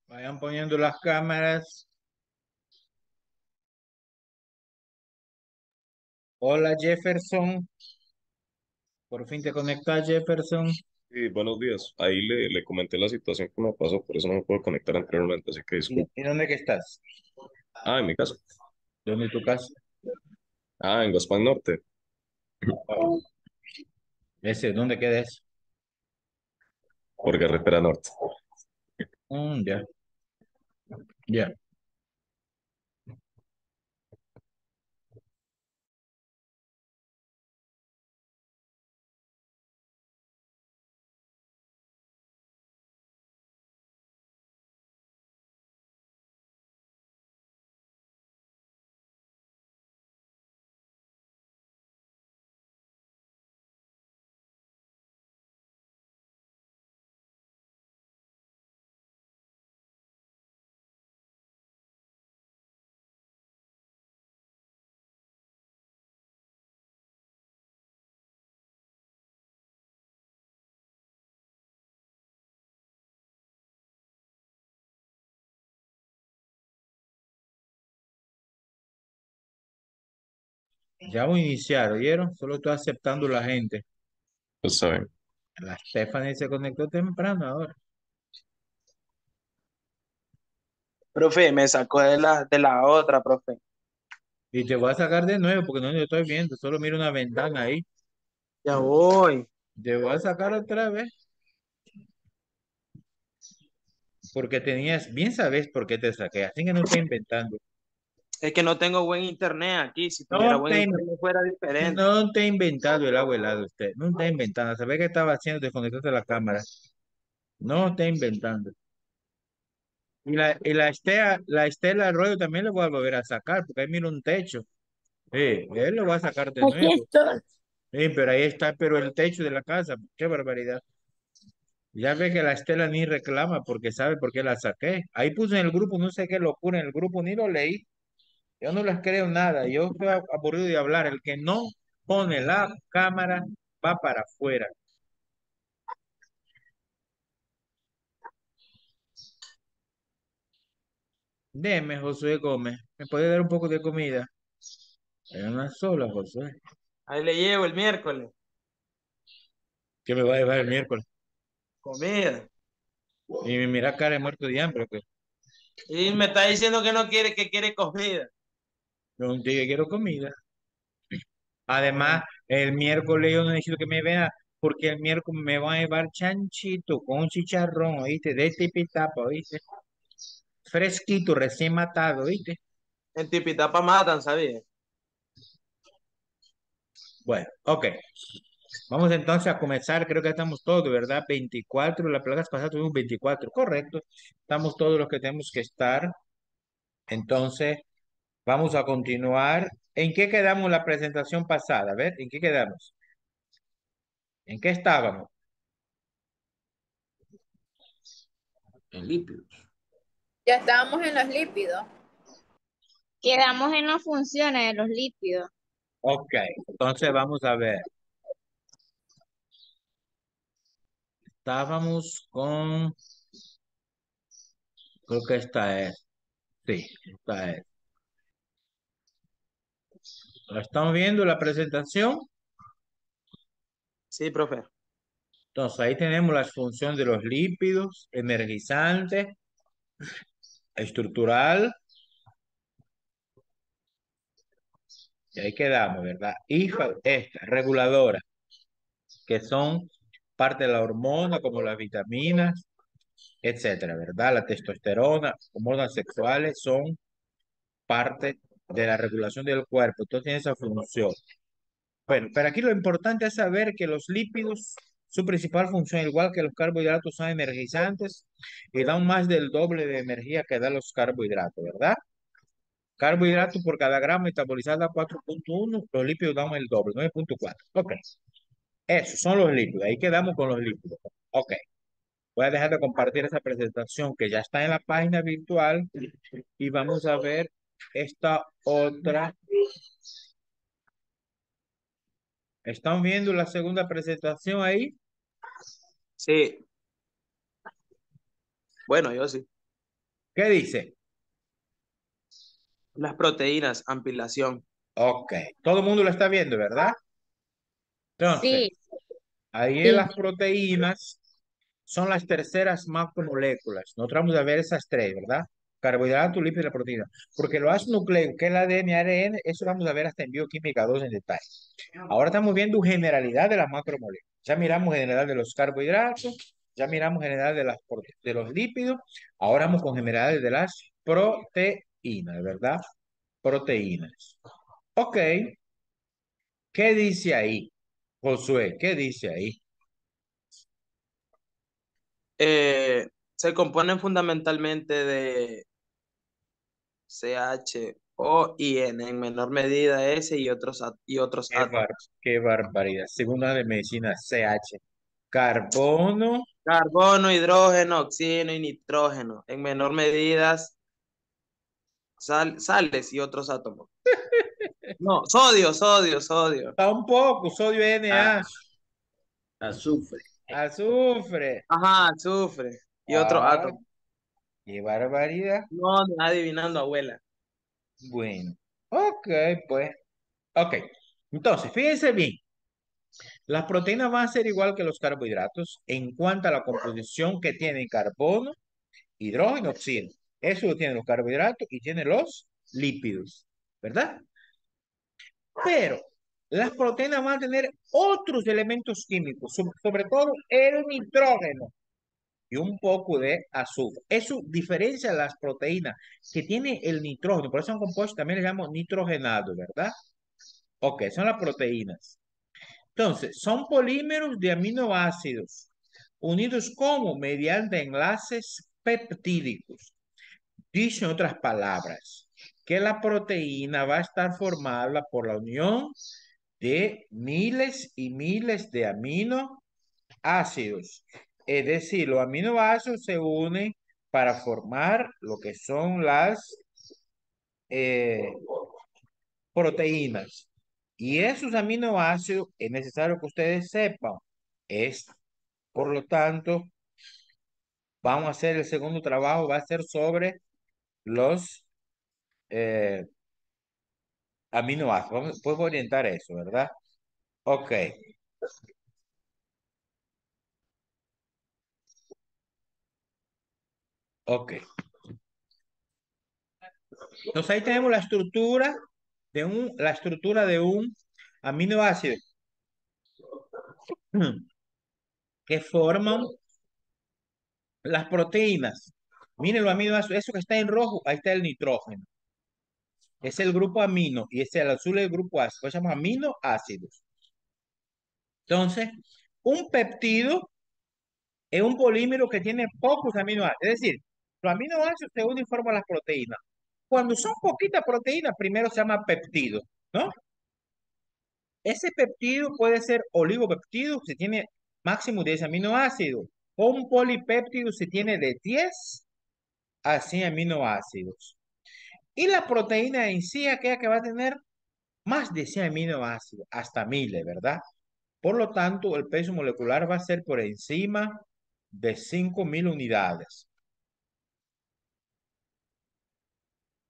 Vayan poniendo las cámaras. Hola Jefferson, por fin te conectas Jefferson. Sí, buenos días. Ahí le comenté la situación que me pasó, por eso no me puedo conectar anteriormente, así que disculpe. ¿Y dónde que estás? Ah, en mi caso. ¿Dónde es tu casa? Ah, en Gaspán Norte, Oh, ¿dónde queda eso? por Carretera Norte. Ya, ya. Ya voy a iniciar, ¿oyeron? Solo estoy aceptando la gente. Pues está bien. La Stephanie se conectó temprano ahora. Profe, me sacó de la otra, profe. Y te voy a sacar de nuevo porque no lo estoy viendo. Solo miro una ventana ahí. Ya voy. Te voy a sacar otra vez porque tenías, bien sabes por qué te saqué. Así que no estoy inventando. Es que no tengo buen internet aquí. Si tuviera No buen te, internet fuera diferente. no te he inventado el agua helada usted. No te he inventado. ¿Sabes qué estaba haciendo? Desconectaste la cámara. No te he inventando. Y la Estela Arroyo también le voy a volver a sacar, porque ahí mira un techo. Él lo va a sacar de Aquí nuevo. estoy. Pero ahí está, pero el techo de la casa. Qué barbaridad. Ya ve que la Estela ni reclama porque sabe por qué la saqué. Ahí puse en el grupo, no sé qué locura en el grupo, ni lo leí. Yo no les creo nada. Yo estoy aburrido de hablar. El que no pone la cámara va para afuera. Deme, Josué Gómez. ¿Me puede dar un poco de comida? Era una sola, Josué. Ahí le llevo el miércoles. ¿Qué me va a llevar el miércoles? Comida. Y me mira cara de muerto de hambre, ¿o qué? Y me está diciendo que quiere comida. Yo un día quiero comida. Ah, Además, bueno. el miércoles yo no necesito que me vea, porque el miércoles me van a llevar chanchito con un chicharrón, ¿oíste? De tipitapa, ¿oíste? Fresquito, recién matado, ¿oíste? En Tipitapa matan, ¿sabías? Bueno, ok. Vamos entonces a comenzar, creo que estamos todos, ¿verdad? 24, las plagas pasadas tuvimos 24, correcto. Estamos todos los que tenemos que estar. Entonces, vamos a continuar. ¿En qué quedamos la presentación pasada? A ver, ¿en qué quedamos? ¿En qué estábamos? En lípidos. Ya estábamos en los lípidos. Quedamos en las funciones de los lípidos. Ok, entonces vamos a ver. Estábamos con, creo que esta es, sí, esta es. ¿La estamos viendo la presentación? Sí, profe. Entonces ahí tenemos las funciones de los lípidos, energizante, estructural, y ahí quedamos, ¿verdad? Y esta, reguladora, que son parte de la hormona, como las vitaminas, etcétera, ¿verdad? La testosterona, hormonas sexuales son parte de la regulación del cuerpo, entonces tiene esa función. Bueno, pero aquí lo importante es saber que los lípidos, su principal función, igual que los carbohidratos, son energizantes y dan más del doble de energía que dan los carbohidratos, ¿verdad? Carbohidratos por cada gramo metabolizado a 4,1, los lípidos dan el doble, 9,4. Ok, esos son los lípidos, ahí quedamos con los lípidos. Ok, voy a dejar de compartir esa presentación que ya está en la página virtual y vamos a ver esta otra. ¿Están viendo la segunda presentación ahí? Sí. Bueno, yo sí. ¿Qué dice? Las proteínas, ampliación. Ok, todo el mundo lo está viendo, ¿verdad? Entonces, Sí, ahí en sí. las proteínas son las terceras macromoléculas. Nosotros vamos a ver esas tres, ¿verdad? Carbohidrato, lípido y la proteína. Porque lo ácido nucleico, que es el ADN y ARN, eso vamos a ver hasta en bioquímica 2 en detalle. Ahora estamos viendo generalidad de las macromoléculas. Ya miramos generalidad de los carbohidratos, ya miramos generalidad de los lípidos, ahora vamos con generalidad de las proteínas, ¿verdad? Proteínas. Ok, ¿qué dice ahí? Josué, ¿qué dice ahí? Se componen fundamentalmente de CH, O y N, en menor medida S y otros Qué, átomos. qué barbaridad. Segunda de medicina, CH. Carbono, Carbono, hidrógeno, oxígeno y nitrógeno. En menor medida sales y otros átomos. No, sodio. tampoco, sodio Ah, Na, azufre. azufre. Ajá, azufre y otros Ah, átomos. qué barbaridad. No, no, adivinando, abuela. Bueno, ok, pues. Ok, entonces, fíjense bien. Las proteínas van a ser igual que los carbohidratos en cuanto a la composición que tienen carbono, hidrógeno, oxígeno. Eso lo tienen los carbohidratos y tienen los lípidos, ¿verdad? Pero las proteínas van a tener otros elementos químicos, sobre todo el nitrógeno y un poco de azúcar. Eso diferencia las proteínas que tiene el nitrógeno, por eso son compuestos, también le llamamos nitrogenado, ¿verdad? Ok, son las proteínas. Entonces, son polímeros de aminoácidos unidos como mediante enlaces peptídicos. Dicho en otras palabras, que la proteína va a estar formada por la unión de miles y miles de aminoácidos. Es decir, los aminoácidos se unen para formar lo que son las eh, proteínas. Y esos aminoácidos es necesario que ustedes sepan. Es, por lo tanto, vamos a hacer el segundo trabajo, va a ser sobre los eh, aminoácidos. Puedo orientar eso, ¿verdad? Ok, ok. Entonces ahí tenemos la estructura de un aminoácido que forman las proteínas. Miren los aminoácidos, eso que está en rojo, ahí está el nitrógeno. Es el grupo amino y ese el azul es el grupo ácido. Pues se llama aminoácidos. Entonces, un peptido es un polímero que tiene pocos aminoácidos. Es decir, los aminoácidos se unen y forman las proteínas. Cuando son poquitas proteínas, primero se llama peptido, ¿no? Ese peptido puede ser oligopeptido si tiene máximo 10 aminoácidos o un polipéptido si tiene de 10 a 100 aminoácidos. Y la proteína en sí, aquella que va a tener más de 100 aminoácidos, hasta miles, ¿verdad? Por lo tanto, el peso molecular va a ser por encima de 5.000 unidades.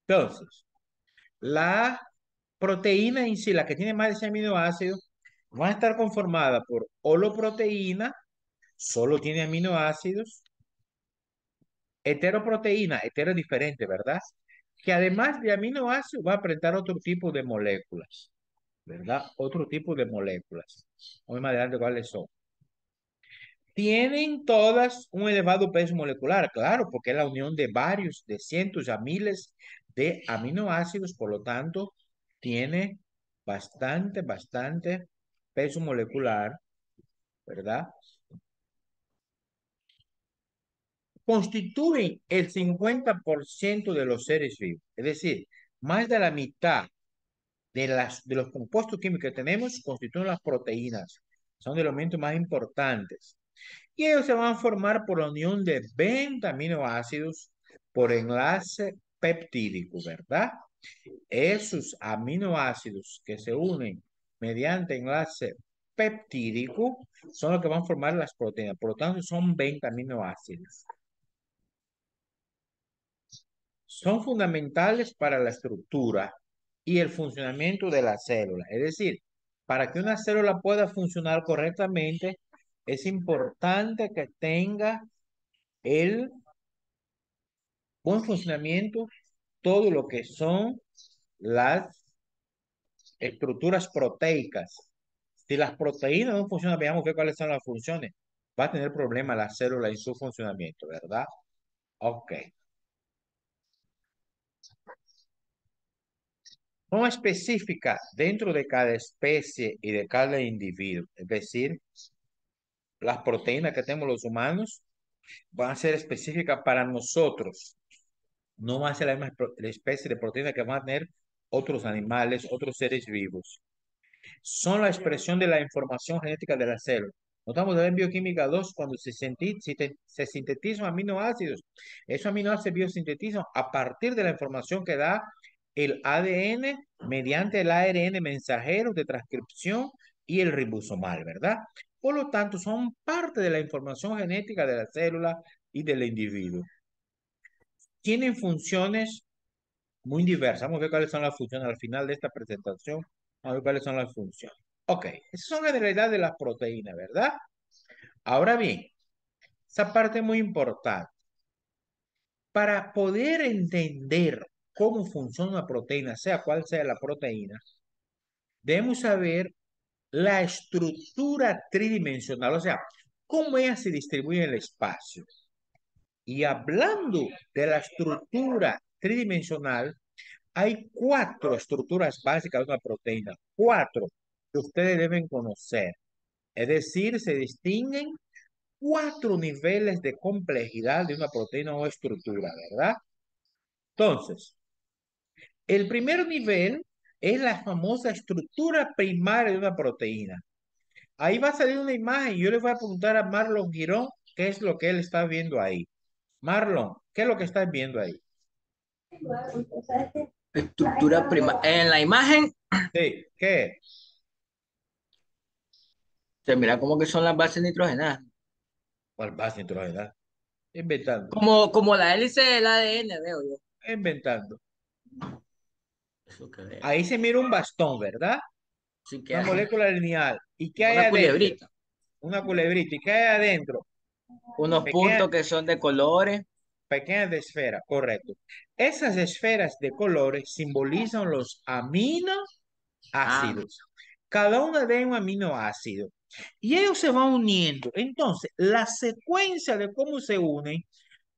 Entonces, la proteína en sí, la que tiene más de 100 aminoácidos, va a estar conformada por holoproteína, solo tiene aminoácidos, heteroproteína, hetero es diferente, ¿verdad? Que además de aminoácidos va a presentar otro tipo de moléculas, ¿verdad? Otro tipo de moléculas. Vamos más adelante cuáles son. Tienen todas un elevado peso molecular, claro, porque es la unión de varios, de cientos a miles de aminoácidos, por lo tanto, tiene bastante peso molecular, ¿verdad? Constituyen el 50% de los seres vivos, es decir, más de la mitad de los compuestos químicos que tenemos constituyen las proteínas, son de los elementos más importantes. Y ellos se van a formar por la unión de 20 aminoácidos por enlace peptídico, ¿verdad? Esos aminoácidos que se unen mediante enlace peptídico son los que van a formar las proteínas. Por lo tanto, son 20 aminoácidos. son fundamentales para la estructura y el funcionamiento de la célula. Es decir, para que una célula pueda funcionar correctamente, es importante que tenga el buen funcionamiento todo lo que son las estructuras proteicas. Si las proteínas no funcionan, veamos cuáles son las funciones. Va a tener problemas la célula en su funcionamiento, ¿verdad? Ok. Son específicas dentro de cada especie y de cada individuo. Es decir, las proteínas que tenemos los humanos van a ser específicas para nosotros. No va a ser la misma especie de proteína que van a tener otros animales, otros seres vivos. Son la expresión de la información genética de la célula. Notamos en bioquímica 2 cuando se sintetizan aminoácidos. Esos aminoácidos se biosintetizan a partir de la información que da el ADN mediante el ARN mensajero de transcripción y el ribosomal, ¿verdad? Por lo tanto, son parte de la información genética de la célula y del individuo. Tienen funciones muy diversas. Vamos a ver cuáles son las funciones al final de esta presentación. Vamos a ver cuáles son las funciones. Ok, esas son en realidad de las proteínas, ¿verdad? Ahora bien, esa parte es muy importante. Para poder entender cómo funciona una proteína, sea cual sea la proteína, debemos saber la estructura tridimensional, o sea, cómo ella se distribuye en el espacio. Y hablando de la estructura tridimensional, hay cuatro estructuras básicas de una proteína, cuatro que ustedes deben conocer. Es decir, se distinguen cuatro niveles de complejidad de una proteína o estructura, ¿verdad? Entonces, el primer nivel es la famosa estructura primaria de una proteína. Ahí va a salir una imagen y yo le voy a preguntar a Marlon Girón qué es lo que él está viendo ahí. Marlon, ¿qué es lo que estás viendo ahí? Estructura prima. En la imagen Sí, ¿qué? se mira como que son las bases nitrogenadas. ¿Cuál base nitrogenada? Inventando, Como la hélice del ADN, veo yo. inventando. Eso que veo. Ahí se mira un bastón, ¿verdad? Sí que Una hay. molécula lineal. ¿Y qué Como hay una adentro? culebrita. Una culebrita. ¿Y qué hay adentro? Unos Pequeña, puntos que son de colores. pequeñas de esfera, correcto. Esas esferas de colores simbolizan los Ah, aminoácidos. Cada una de un aminoácido. Y ellos se van uniendo. Entonces, la secuencia de cómo se unen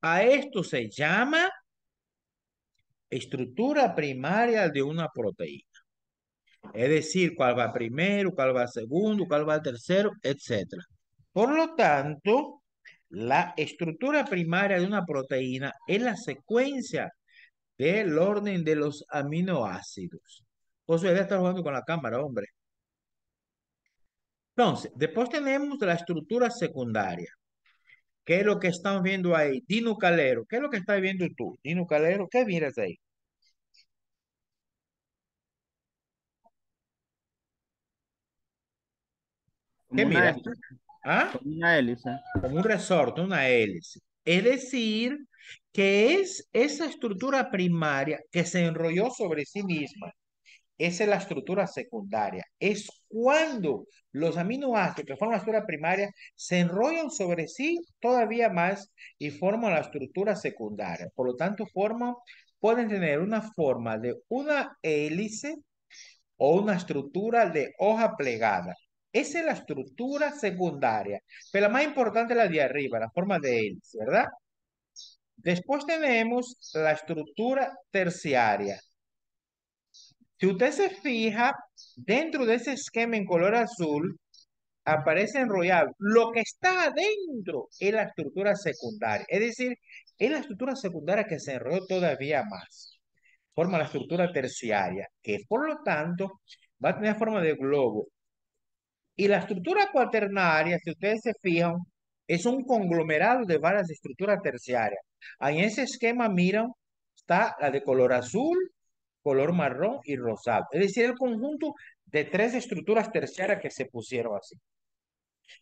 a esto se llama estructura primaria de una proteína. Es decir, cuál va primero, cuál va segundo, cuál va tercero, etcétera. Por lo tanto, la estructura primaria de una proteína es la secuencia del orden de los aminoácidos. José, ya está jugando con la cámara, hombre. Entonces, después tenemos la estructura secundaria. ¿Qué es lo que están viendo ahí? Dino Calero, ¿qué es lo que estás viendo tú? Dino Calero, ¿qué miras ahí? ¿Qué Como una, miras? ¿Ah? como una hélice. Como un resorte, una hélice. Es decir, que es esa estructura primaria que se enrolló sobre sí misma. Esa es la estructura secundaria. Es cuando los aminoácidos que forman la estructura primaria se enrollan sobre sí todavía más y forman la estructura secundaria. Por lo tanto, pueden tener una forma de una hélice o una estructura de hoja plegada. Esa es la estructura secundaria, pero la más importante es la de arriba, la forma de hélice, ¿verdad? Después tenemos la estructura terciaria. Si usted se fija, dentro de ese esquema en color azul, aparece enrollado. Lo que está adentro es la estructura secundaria, es decir, es la estructura secundaria que se enrolló todavía más. Forma la estructura terciaria, que por lo tanto va a tener forma de globo. Y la estructura cuaternaria, si ustedes se fijan, es un conglomerado de varias estructuras terciarias. Ahí en ese esquema, miran, está la de color azul, color marrón y rosado. Es decir, el conjunto de tres estructuras terciarias que se pusieron así.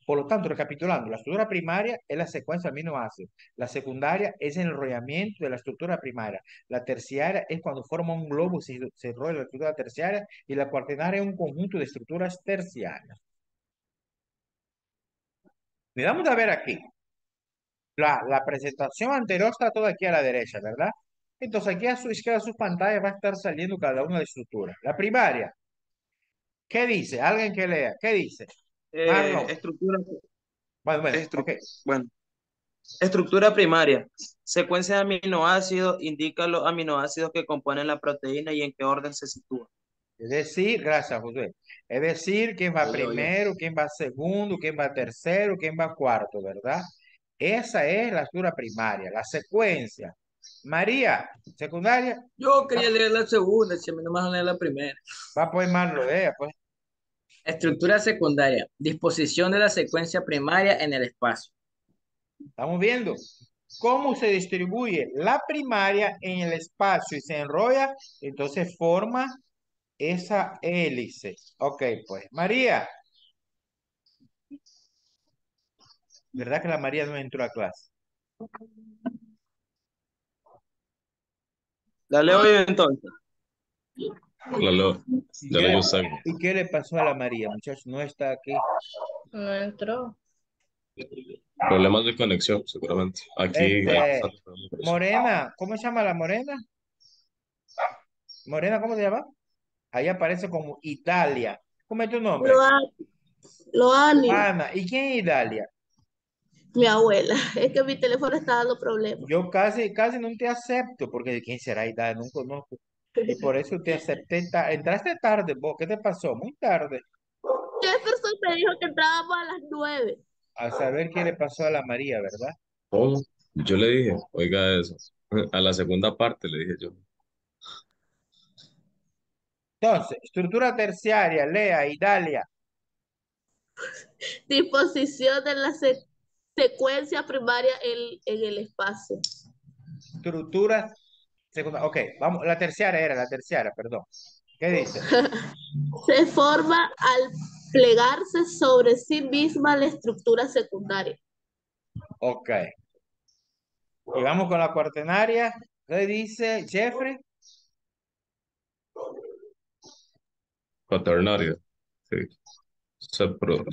Por lo tanto, recapitulando, la estructura primaria es la secuencia de aminoácidos. La secundaria es el enrollamiento de la estructura primaria. La terciaria es cuando forma un globo, se enrolla la estructura terciaria. Y la cuaternaria es un conjunto de estructuras terciarias. Y vamos a ver aquí. La presentación anterior está toda aquí a la derecha, ¿verdad? Entonces aquí a su izquierda, su pantalla va a estar saliendo cada una de las estructuras. La primaria, ¿qué dice? Alguien que lea, ¿qué dice? Marlon. Estructura, Bueno, estru- ok. bueno, estructura primaria. Secuencia de aminoácidos indica los aminoácidos que componen la proteína y en qué orden se sitúa. Es decir, gracias, José. Es decir, quién va Oye. primero, quién va segundo, quién va tercero, quién va cuarto, ¿verdad? Esa es la estructura primaria, la secuencia. María, secundaria, Yo quería leer la segunda, si a mí no me van a leer la primera. va a poner Marlon, lea, pues. Estructura secundaria. Disposición de la secuencia primaria en el espacio. Estamos viendo cómo se distribuye la primaria en el espacio y se enrolla, entonces forma esa hélice. Ok, pues. María, ¿verdad que la María no entró a clase? La leo yo entonces. ¿Y Ya qué lo le, yo salgo. y qué le pasó a la María, muchachos? No está aquí. No entró. Problemas de conexión, seguramente. Aquí hay Este, bastantes problemas por eso. Morena, ¿cómo se llama la Morena? Morena, ¿cómo se llama? Ahí aparece como Italia. ¿Cómo es tu nombre? Loani, Ana. ¿Y quién es Italia? mi abuela. Es que mi teléfono está dando problemas. Yo casi no te acepto, porque ¿quién será Italia? No conozco. Y por eso te acepté. Entraste tarde, vos. ¿Qué te pasó? Muy tarde. Jefferson me dijo que entrábamos a las 9. A saber qué le pasó a la María, ¿verdad? Oh, yo le dije, oiga eso. A la segunda parte le dije yo. Entonces, estructura terciaria, Lea, Italia. Disposición de la secuencia primaria en el espacio. Estructuras secundarias. Ok, vamos. La terciaria, perdón. ¿Qué dice? Se forma al plegarse sobre sí misma la estructura secundaria. Ok. Y vamos con la cuaternaria. ¿Qué dice Jeffrey? Cuaternaria. Sí. Ya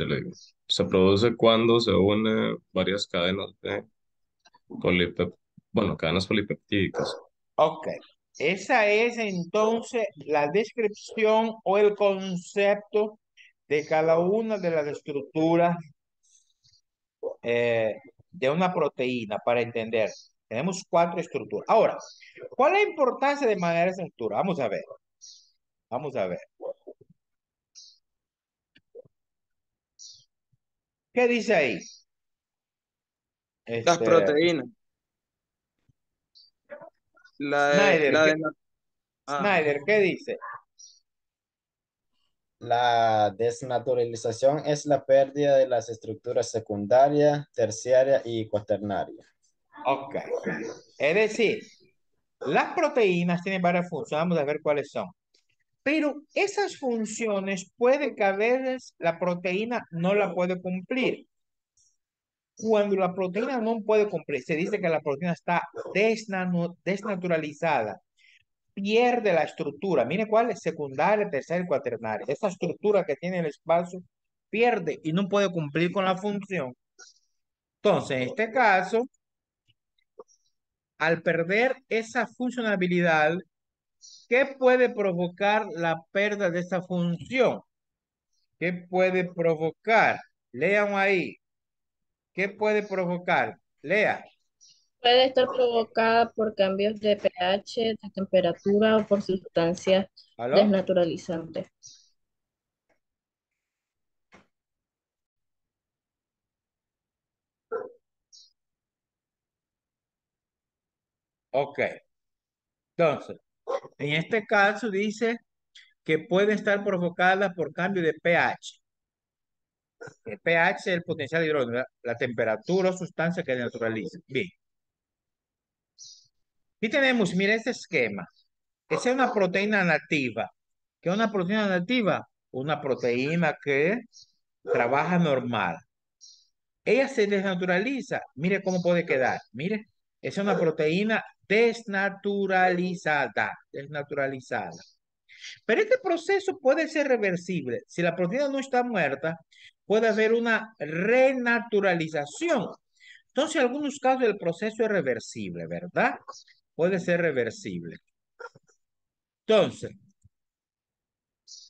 le digo. Se produce cuando se unen varias cadenas de cadenas polipeptídicas. Ok. Esa es entonces la descripción o el concepto de cada una de las estructuras de una proteína para entender. Tenemos 4 estructuras. Ahora, ¿cuál es la importancia de manejar esa estructura? Vamos a ver. Vamos a ver. ¿Qué dice ahí? Las Este, proteínas. Snyder, La ¿qué, de Snyder, ¿qué dice? La desnaturalización es la pérdida de las estructuras secundaria, terciaria y cuaternaria. Ok. Es decir, las proteínas tienen varias funciones. Vamos a ver cuáles son. Pero esas funciones puede que a veces la proteína no la puede cumplir. Cuando la proteína no puede cumplir, se dice que la proteína está desnaturalizada, pierde la estructura. Mire cuál es secundaria, terciaria y cuaternaria. Esa estructura que tiene el espacio pierde y no puede cumplir con la función. Entonces, en este caso, al perder esa funcionalidad, ¿qué puede provocar la pérdida de esa función? ¿Qué puede provocar? Lean ahí. ¿Qué puede provocar? Lea. Puede estar provocada por cambios de pH, de temperatura o por sustancias ¿Aló? desnaturalizantes. Ok. Entonces, en este caso dice que puede estar provocada por cambio de pH. El pH es el potencial de hidrógeno, la temperatura o sustancia que desnaturaliza. Bien. Aquí tenemos, mira este esquema. Esa es una proteína nativa. ¿Qué es una proteína nativa? Una proteína que trabaja normal. ella se desnaturaliza. Mire cómo puede quedar. Mire, es una proteína desnaturalizada. Desnaturalizada. Pero este proceso puede ser reversible. Si la proteína no está muerta, puede haber una renaturalización. Entonces, en algunos casos el proceso es reversible, ¿verdad? Puede ser reversible. Entonces,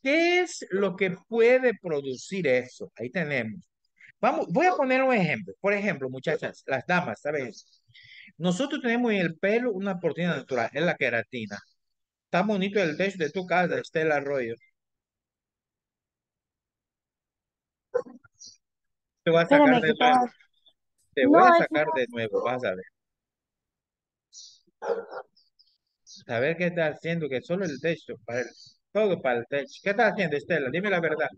¿qué es lo que puede producir eso? Ahí tenemos. Vamos, voy a poner un ejemplo. Por ejemplo, muchachas, las damas, ¿sabes? Nosotros tenemos en el pelo una proteína natural, es la queratina. Está bonito el techo de tu casa, Estela Arroyo. Te voy a sacar Espérame, de que nuevo. estaba... Te voy a No, es que sacar de nuevo, vas a ver. A ver qué está haciendo, que solo el techo, todo para el techo. ¿Qué está haciendo, Estela? Dime la verdad.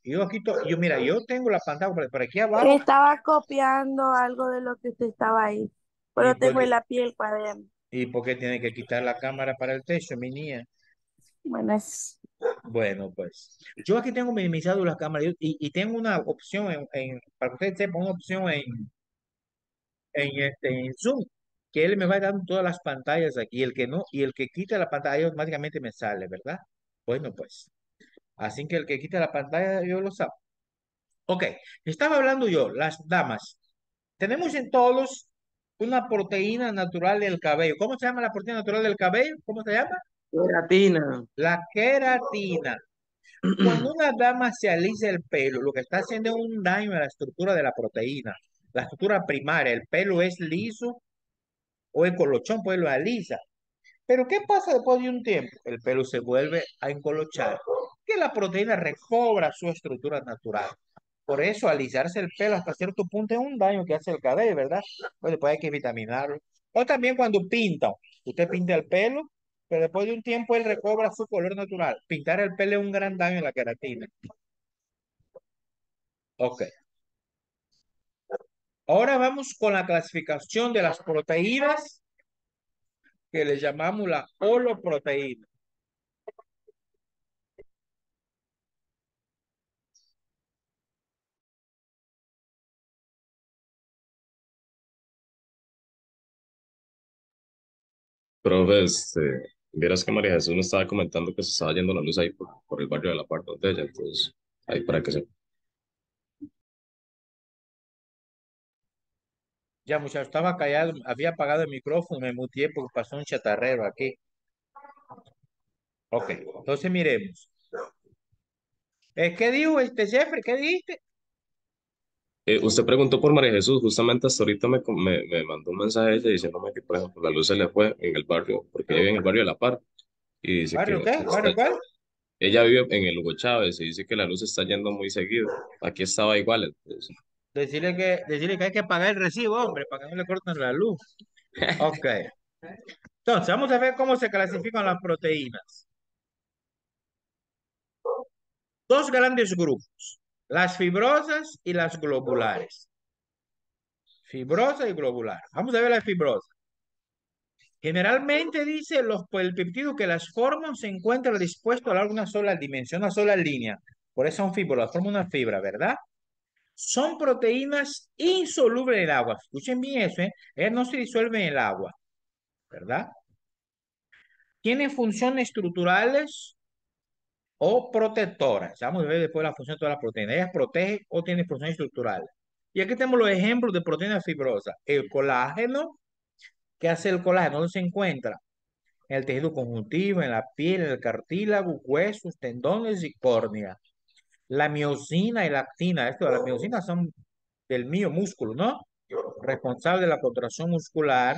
Yo aquí, yo mira, yo tengo la pantalla por aquí abajo estaba copiando algo de lo que usted estaba ahí, y pero tengo en la piel cuaderno. por qué tiene que quitar la cámara para el techo, mi niña. Bueno, es... Bueno, pues yo aquí tengo minimizado la cámara y tengo una opción para que ustedes sepan, una opción en Zoom, que él me va dando todas las pantallas aquí, el que no, y el que quita la pantalla automáticamente me sale, ¿verdad? Bueno, pues, así que el que quita la pantalla yo lo sabe. Ok, estaba hablando yo, las damas. Tenemos en todos una proteína natural del cabello. ¿Cómo se llama la proteína natural del cabello? ¿Cómo se llama? Queratina. La queratina. Cuando una dama se alisa el pelo, lo que está haciendo es un daño a la estructura de la proteína, la estructura primaria. El pelo es liso o el colochón, pues lo alisa. Pero ¿qué pasa después de un tiempo? El pelo se vuelve a encolochar, que la proteína recobra su estructura natural. Por eso, alisarse el pelo hasta cierto punto es un daño que hace el cabello, ¿verdad? Pues después hay que vitaminarlo. O también cuando pinta, usted pinta el pelo, pero después de un tiempo él recobra su color natural. Pintar el pelo es un gran daño en la queratina. Ok. Ahora vamos con la clasificación de las proteínas que le llamamos la holoproteína. Profe, vieras que María Jesús me estaba comentando que se estaba yendo la luz ahí por el barrio de la parte de ella, entonces, ahí para que se... Ya, muchachos, estaba callado, había apagado el micrófono, me muteé porque pasó un chatarrero aquí. Ok, entonces miremos. ¿Qué dijo este Jeffrey? ¿Qué dijiste? Usted preguntó por María Jesús, justamente hasta ahorita me mandó un mensaje ella diciéndome que, por ejemplo, la luz se le fue en el barrio, porque ella vive en el barrio de La Par, y dice ¿Barrio que qué? ¿Barrio cuál? ella vive en el Hugo Chávez y dice que la luz está yendo muy seguido. Aquí estaba igual, entonces. Decirle que hay que pagar el recibo, hombre, para que no le corten la luz. Ok. Entonces, vamos a ver cómo se clasifican las proteínas. Dos grandes grupos, las fibrosas y las globulares. Fibrosa y globular. Vamos a ver las fibrosas. Generalmente dice el peptido que las forman se encuentra dispuesto a lo largo de una sola dimensión, una sola línea. Por eso son fibrosas, forman una fibra, ¿verdad? Son proteínas insolubles en el agua. Escuchen bien eso, ¿eh? Ellas no se disuelven en el agua, ¿verdad? Tienen funciones estructurales o protectoras. Vamos a ver después la función de todas las proteínas. Ellas protegen o tienen funciones estructurales. Y aquí tenemos los ejemplos de proteínas fibrosas. El colágeno, ¿qué hace el colágeno? ¿Dónde se encuentra? En el tejido conjuntivo, en la piel, en el cartílago, huesos, tendones y córnea. La miosina y la actina, las miosinas son del músculo, ¿no? Responsable de la contracción muscular.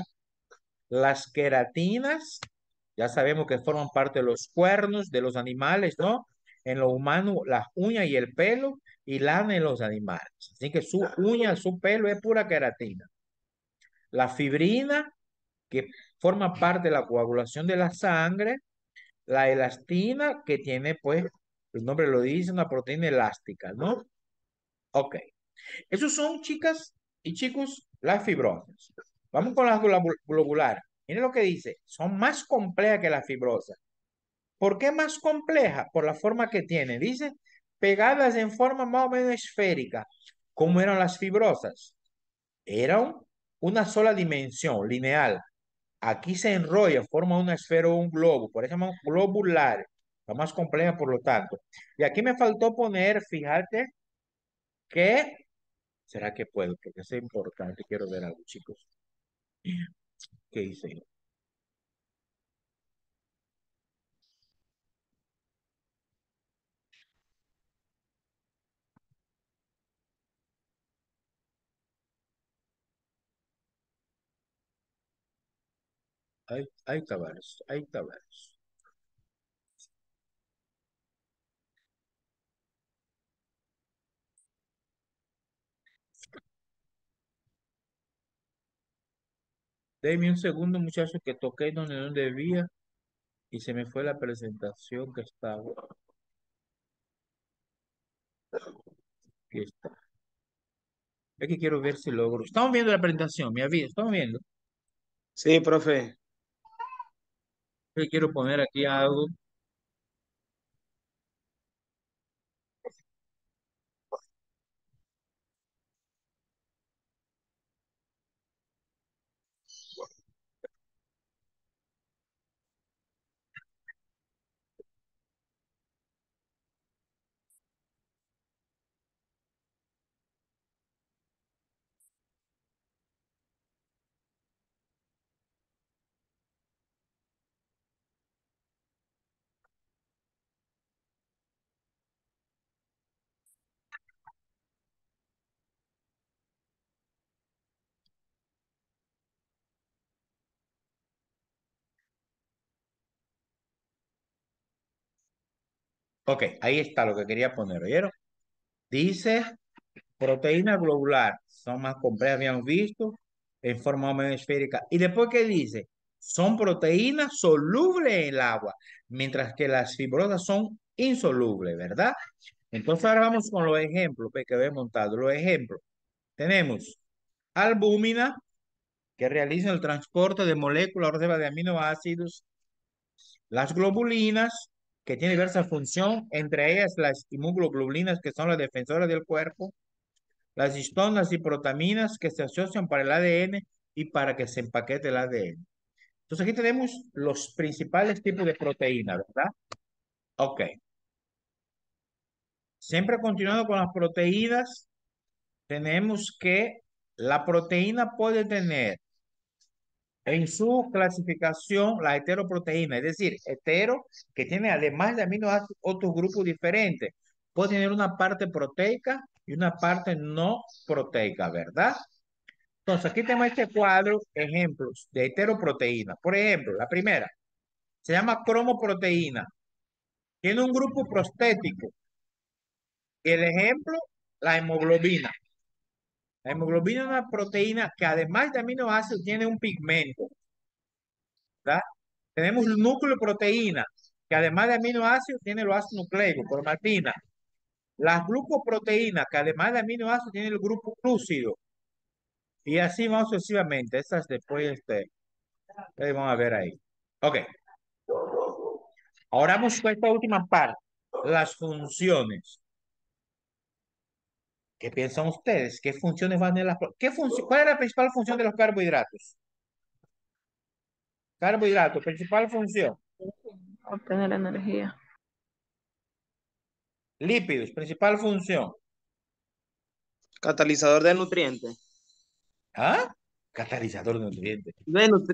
Las queratinas, ya sabemos que forman parte de los cuernos de los animales, ¿no? En lo humano, las uñas y el pelo y lana en los animales. Así que su uña, su pelo es pura queratina. La fibrina, que forma parte de la coagulación de la sangre. La elastina, que tiene, pues, el nombre lo dice, una proteína elástica, ¿no? Ok. Esos son, chicas y chicos, las fibrosas. Vamos con las globulares. Miren lo que dice. Son más complejas que las fibrosas. ¿Por qué más compleja? Por la forma que tiene. Dice, pegadas en forma más o menos esférica, como eran las fibrosas. Eran una sola dimensión, lineal. Aquí se enrolla, forma una esfera o un globo, por eso se llaman globulares, la más compleja por lo tanto. Y aquí me faltó poner, fíjate, que, ¿será que puedo? Porque eso es importante, quiero ver algo, chicos. ¿Qué hice? Ahí está varios, ahí está varios. Deme un segundo, muchachos, que toqué donde no debía y se me fue la presentación que estaba. Aquí está. Es que quiero ver si logro. Estamos viendo la presentación, mi aviso, estamos viendo. Sí, profe. Yo quiero poner aquí algo. Ok, ahí está lo que quería poner, ¿oyeron? Dice proteína globular, son más complejas, habíamos visto, en forma más o menos esférica. Y después, ¿qué dice? Son proteínas solubles en el agua, mientras que las fibrosas son insolubles, ¿verdad? Entonces ahora vamos con los ejemplos que había montado. Los ejemplos. Tenemos albúmina, que realiza el transporte de moléculas de aminoácidos, las globulinas, que tienen diversa función, entre ellas las inmunoglobulinas, que son las defensoras del cuerpo, las histonas y protaminas, que se asocian para el ADN y para que se empaquete el ADN. Entonces aquí tenemos los principales tipos de proteínas, ¿verdad? Ok. Siempre continuando con las proteínas, tenemos que la proteína puede tener en su clasificación la heteroproteína, es decir, hetero, que tiene además de aminoácidos otros grupos diferentes. Puede tener una parte proteica y una parte no proteica, ¿verdad? Entonces, aquí tenemos este cuadro, ejemplos de heteroproteína. Por ejemplo, la primera se llama cromoproteína. Tiene un grupo prostético. Y el ejemplo, la hemoglobina. La hemoglobina es una proteína que además de aminoácidos tiene un pigmento, ¿verdad? Tenemos el núcleo de proteína, que además de aminoácidos tiene los ácidos nucleicos, cromatina. Las glucoproteínas, que además de aminoácidos tiene el grupo glúcido. Y así vamos sucesivamente. Esas después, vamos a ver ahí. Ok. Ahora vamos con esta última parte. Las funciones. ¿Qué piensan ustedes? ¿Qué funciones van a las... ¿Cuál es la principal función de los carbohidratos? Carbohidratos, principal función. Obtener energía. Lípidos, principal función. Catalizador de nutrientes. ¿Ah? Catalizador de nutrientes.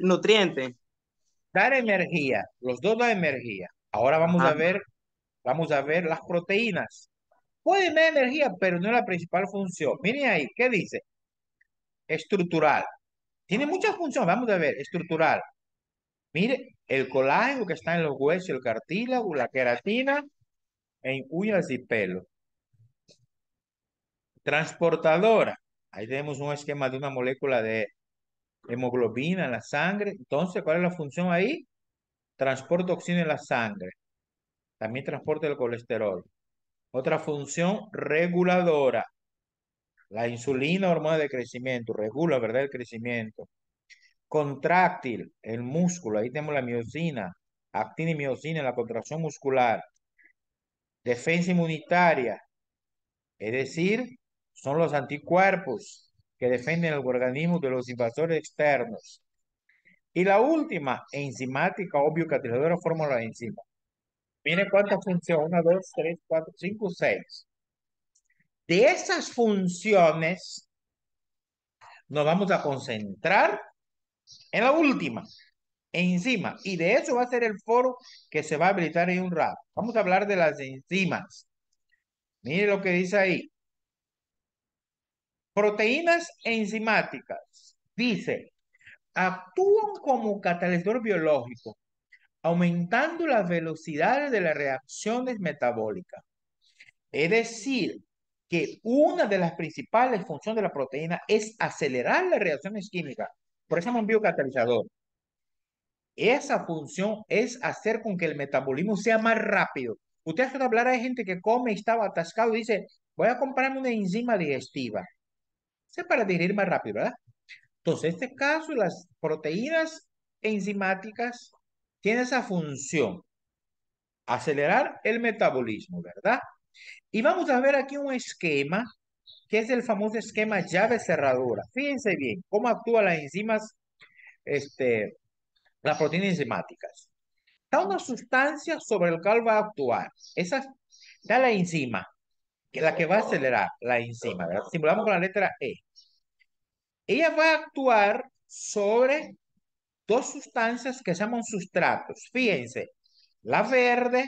Nutrientes. Dar energía. Los dos dan energía. Ahora vamos a ver las proteínas. Pueden dar energía, pero no es la principal función. Miren ahí, ¿qué dice? Estructural. Tiene muchas funciones. Vamos a ver, estructural. Mire, el colágeno que está en los huesos, el cartílago, la queratina, en uñas y pelo. Transportadora. Ahí tenemos un esquema de una molécula de hemoglobina en la sangre. Entonces, ¿cuál es la función ahí? Transporta oxígeno en la sangre. También transporta el colesterol. Otra función reguladora. La insulina, hormona de crecimiento, regula, ¿verdad? El crecimiento. Contráctil, el músculo. Ahí tenemos la miocina, actina y miocina en la contracción muscular. defensa inmunitaria, es decir, son los anticuerpos que defienden el organismo de los invasores externos. Y la última, enzimática o biocatalizadora, fórmula de enzima. Miren cuántas funciones, 1, 2, 3, 4, 5, 6. De esas funciones, nos vamos a concentrar en la última, enzima. Y de eso va a ser el foro que se va a habilitar en un rato. Vamos a hablar de las enzimas. Mire lo que dice ahí. Proteínas enzimáticas. Dice, actúan como catalizador biológico, aumentando las velocidades de las reacciones metabólicas. Es decir, que una de las principales funciones de la proteína es acelerar las reacciones químicas. Por eso es un biocatalizador. Esa función es hacer con que el metabolismo sea más rápido. Usted hace hablar a gente que come y estaba atascado y dice, voy a comprarme una enzima digestiva. Eso es para digerir más rápido, ¿verdad? Entonces, en este caso, las proteínas enzimáticas tienen esa función, acelerar el metabolismo, ¿verdad? Y vamos a ver aquí un esquema, que es el famoso esquema llave-cerradura. Fíjense bien cómo actúan las enzimas, las proteínas enzimáticas. Está una sustancia sobre la cual va a actuar. Esa está la enzima, que es la que va a acelerar la enzima, ¿verdad? Simulamos con la letra E. Ella va a actuar sobre dos sustancias que se llaman sustratos. Fíjense, la verde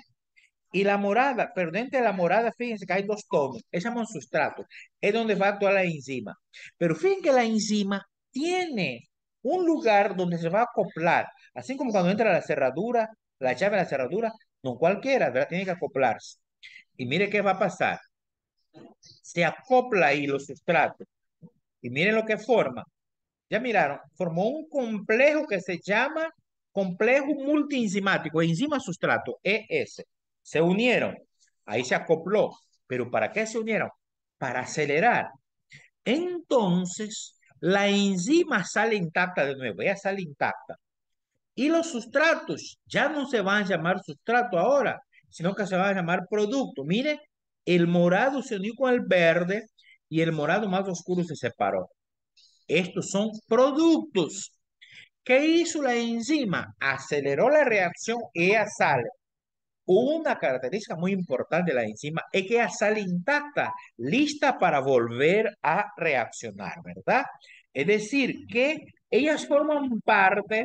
y la morada, pero dentro de la morada, fíjense que hay dos tonos. Se llaman sustratos. Es donde va a actuar la enzima. Pero fíjense que la enzima tiene un lugar donde se va a acoplar. Así como cuando entra la cerradura, la llave de la cerradura, no cualquiera, ¿verdad? Tiene que acoplarse. Y mire qué va a pasar. Se acopla ahí los sustratos. Y miren lo que forma. Ya miraron, formó un complejo que se llama complejo multienzimático, enzima sustrato, ES. Se unieron, ahí se acopló. ¿Pero para qué se unieron? Para acelerar. Entonces, la enzima sale intacta de nuevo, ella sale intacta. Y los sustratos ya no se van a llamar sustrato ahora, sino que se van a llamar producto. Mire, el morado se unió con el verde y el morado más oscuro se separó. Estos son productos. ¿Qué hizo la enzima? Aceleró la reacción y ella sale. Una característica muy importante de la enzima es que ella sale intacta, lista para volver a reaccionar, ¿verdad? Es decir, que ellas forman parte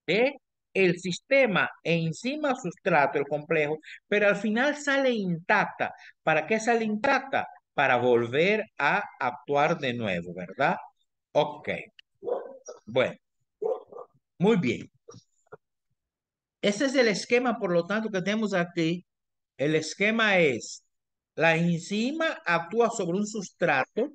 de el sistema enzima sustrato, el complejo, pero al final sale intacta. ¿Para qué sale intacta? Para volver a actuar de nuevo, ¿verdad? Ok. Bueno, muy bien. Ese es el esquema, por lo tanto, que tenemos aquí. El esquema es, la enzima actúa sobre un sustrato,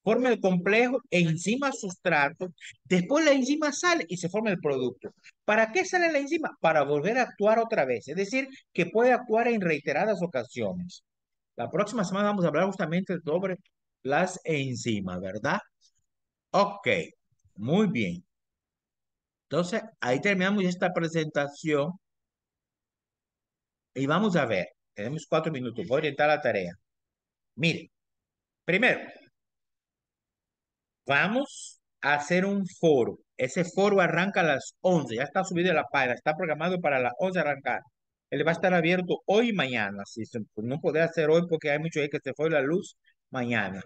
forma el complejo enzima sustrato, después la enzima sale y se forma el producto. ¿Para qué sale la enzima? Para volver a actuar otra vez, es decir, que puede actuar en reiteradas ocasiones. La próxima semana vamos a hablar justamente sobre las enzimas, ¿verdad? Ok, muy bien. Entonces, ahí terminamos esta presentación y vamos a ver. Tenemos 4 minutos. Voy a orientar la tarea. Mire, primero, vamos a hacer un foro. Ese foro arranca a las 11. Ya está subido en la página. Está programado para las 11 arrancar. Él va a estar abierto hoy y mañana. Si no puede hacer hoy porque hay mucho ahí que se fue la luz, mañana.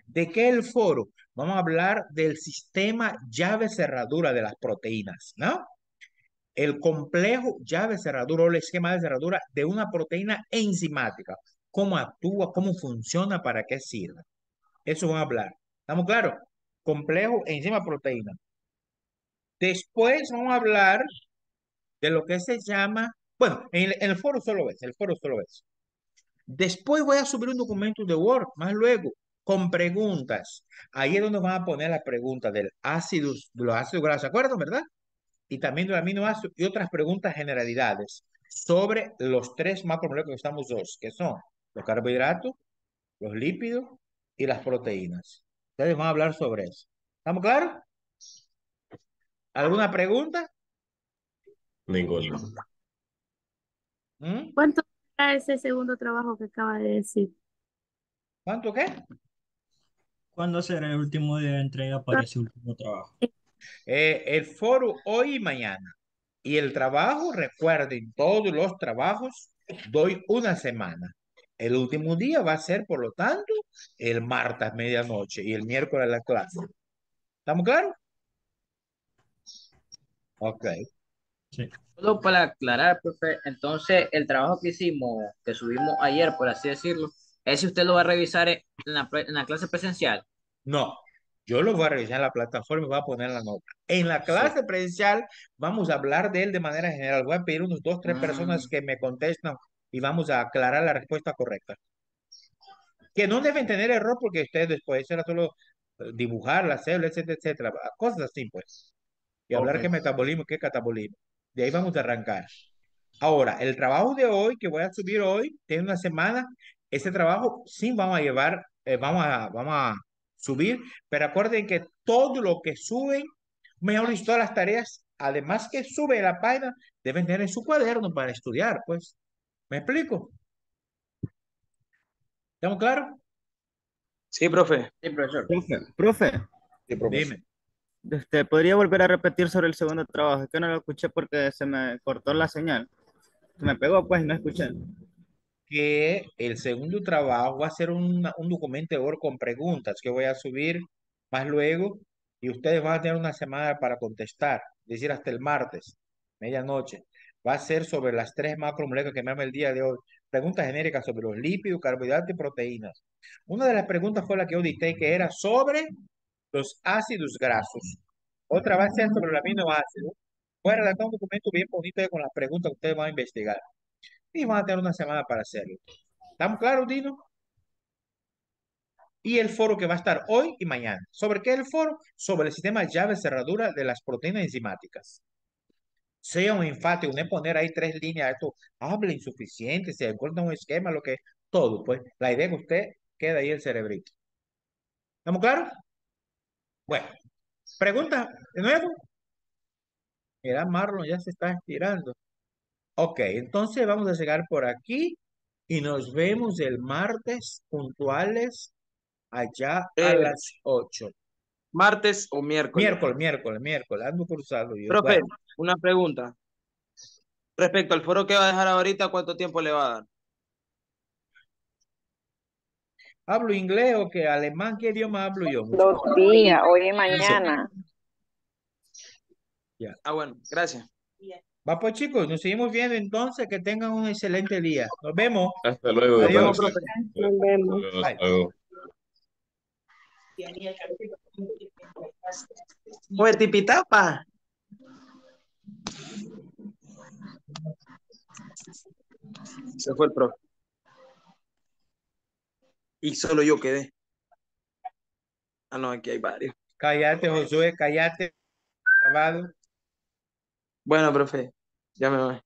¿De qué el foro? Vamos a hablar del sistema llave-cerradura de las proteínas, ¿no? El complejo llave-cerradura o el esquema de cerradura de una proteína enzimática. ¿Cómo actúa? ¿Cómo funciona? ¿Para qué sirve? Eso vamos a hablar. ¿Estamos claros? Complejo enzima proteína. Después vamos a hablar de lo que se llama, bueno, en el foro solo es, el foro solo es. Después voy a subir un documento de Word, más luego, con preguntas. Ahí es donde van a poner las preguntas del ácido, de los ácidos grasos, ¿se acuerdan, verdad? Y también del aminoácido y otras preguntas generalidades sobre los tres macromoléculas que estamos dos, que son los carbohidratos, los lípidos y las proteínas. Ustedes van a hablar sobre eso. ¿Estamos claros? ¿Alguna pregunta? Ninguno. ¿Mm? ¿Cuántos a ese segundo trabajo que acaba de decir. ¿Cuánto qué? ¿Cuándo será el último día de entrega para ese último trabajo? El foro hoy y mañana. Y el trabajo, recuerden, todos los trabajos doy una semana. El último día va a ser, por lo tanto, el martes medianoche y el miércoles la clase. ¿Estamos claros? Ok. Sí. Solo para aclarar, profe, entonces el trabajo que hicimos, que subimos ayer, por así decirlo, ese usted lo va a revisar en la clase presencial. No, yo lo voy a revisar en la plataforma y voy a poner la nota. En la Sí. clase presencial vamos a hablar de él de manera general. Voy a pedir unos dos, tres personas que me contestan y vamos a aclarar la respuesta correcta. Que no deben tener error porque ustedes después era solo dibujar la célula, etcétera, etcétera. Cosas así, pues. Y hablar qué Ok. metabolismo, qué catabolismo. De ahí vamos a arrancar. Ahora, el trabajo de hoy, que voy a subir hoy, tiene una semana. Ese trabajo sí vamos a llevar, vamos a subir, pero acuerden que todo lo que suben, mejor dicho, todas las tareas, además que sube a la página, deben tener en su cuaderno para estudiar, pues. ¿Me explico? ¿Estamos claros? Sí, profe. Sí, profesor. Profe, Sí, profesor. Dime. ¿podría volver a repetir sobre el segundo trabajo? Es que no lo escuché porque se me cortó la señal. Se me pegó, pues, y no escuché. Que el segundo trabajo va a ser un documento de Word con preguntas que voy a subir más luego y ustedes van a tener una semana para contestar, es decir, hasta el martes, medianoche. Va a ser sobre las tres macromoléculas que me llama el día de hoy. Preguntas genéricas sobre los lípidos, carbohidratos y proteínas. Una de las preguntas fue la que yo dicté, que era sobre los ácidos grasos. Otra va a ser sobre los aminoácidos. Voy a redactar un documento bien bonito con las preguntas que ustedes van a investigar y van a tener una semana para hacerlo. ¿Estamos claros, Dino? Y el foro que va a estar hoy y mañana. ¿Sobre qué es el foro? Sobre el sistema llave cerradura de las proteínas enzimáticas. Sea un enfático, no es poner ahí tres líneas, esto habla insuficiente, se encuentra un esquema, lo que todo, pues la idea es que usted queda ahí el cerebrito. ¿Estamos claros? Bueno, pregunta de nuevo. Mira, Marlon ya se está estirando. Ok, entonces vamos a llegar por aquí y nos vemos el martes puntuales allá a Eh, las 8. ¿Martes o miércoles? Miércoles, ando cruzado yo. Profe, Bueno, una pregunta. Respecto al foro que va a dejar ahorita, ¿cuánto tiempo le va a dar? ¿hablo inglés o qué? ¿Alemán? ¿Qué idioma hablo yo, 2 muchachos? días, hoy y Dice, mañana. ya. Ah, bueno, gracias. Va pues chicos, nos seguimos viendo entonces, que tengan un excelente día. Nos vemos. Hasta luego, Nos vemos, Adiós. profe. Nos vemos. Bye. Hasta luego. Oye, tipitapa. Se fue el profe. Y solo yo quedé. Ah, no, aquí hay varios. Cállate, Josué, cállate. Grabado. Bueno, profe, ya me voy.